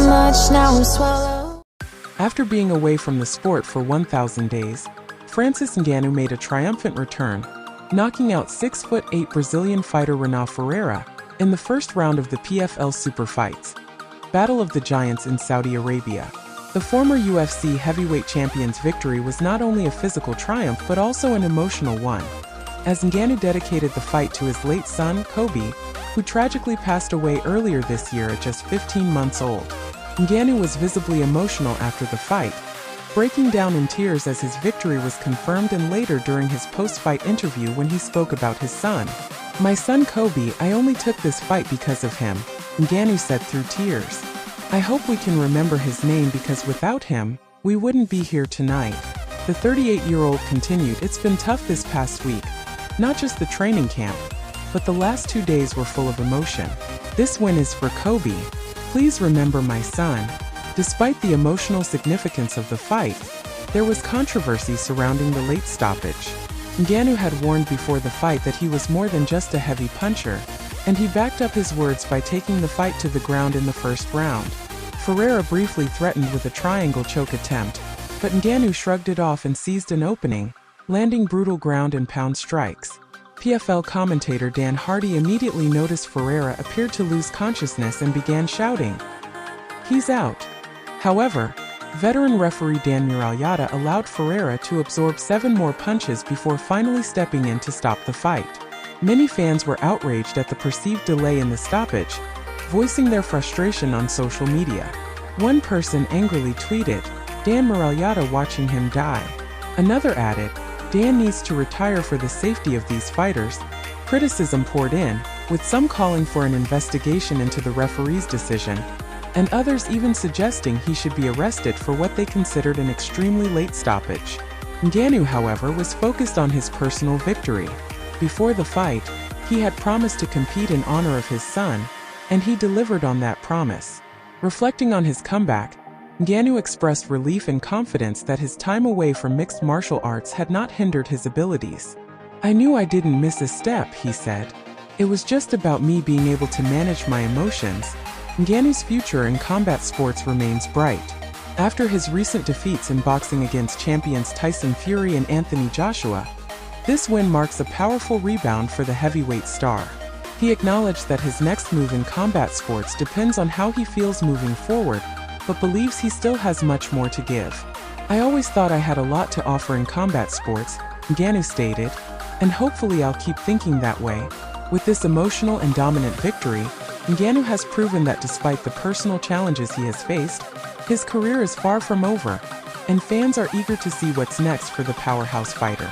much, now I'm swallowed. After being away from the sport for 1,000 days, Francis Ngannou made a triumphant return, knocking out 6'8" Brazilian fighter Renan Ferreira in the first round of the PFL Super Fights, Battle of the Giants in Saudi Arabia. The former UFC heavyweight champion's victory was not only a physical triumph but also an emotional one, as Ngannou dedicated the fight to his late son, Kobe, who tragically passed away earlier this year at just 15 months old. Ngannou was visibly emotional after the fight, breaking down in tears as his victory was confirmed, and later during his post-fight interview when he spoke about his son. "My son Kobe, I only took this fight because of him," Ngannou said through tears. "I hope we can remember his name because without him, we wouldn't be here tonight." The 38-year-old continued, "It's been tough this past week. Not just the training camp, but the last 2 days were full of emotion. This win is for Kobe. Please remember my son." Despite the emotional significance of the fight, there was controversy surrounding the late stoppage. Ngannou had warned before the fight that he was more than just a heavy puncher, and he backed up his words by taking the fight to the ground in the first round. Ferreira briefly threatened with a triangle choke attempt, but Ngannou shrugged it off and seized an opening, landing brutal ground and pound strikes. PFL commentator Dan Hardy immediately noticed Ferreira appeared to lose consciousness and began shouting, "He's out." However, veteran referee Dan Muraljada allowed Ferreira to absorb 7 more punches before finally stepping in to stop the fight. Many fans were outraged at the perceived delay in the stoppage, voicing their frustration on social media. One person angrily tweeted, "Dan Muraljada watching him die." Another added, "Dan needs to retire for the safety of these fighters." Criticism poured in, with some calling for an investigation into the referee's decision, and others even suggesting he should be arrested for what they considered an extremely late stoppage. Ngannou, however, was focused on his personal victory. Before the fight, he had promised to compete in honor of his son, and he delivered on that promise. Reflecting on his comeback, Ngannou expressed relief and confidence that his time away from mixed martial arts had not hindered his abilities. "I knew I didn't miss a step," he said. "It was just about me being able to manage my emotions." Ngannou's future in combat sports remains bright. After his recent defeats in boxing against champions Tyson Fury and Anthony Joshua, this win marks a powerful rebound for the heavyweight star. He acknowledged that his next move in combat sports depends on how he feels moving forward, but believes he still has much more to give. "I always thought I had a lot to offer in combat sports," Ngannou stated, "and hopefully I'll keep thinking that way." With this emotional and dominant victory, Ngannou has proven that despite the personal challenges he has faced, his career is far from over, and fans are eager to see what's next for the powerhouse fighter.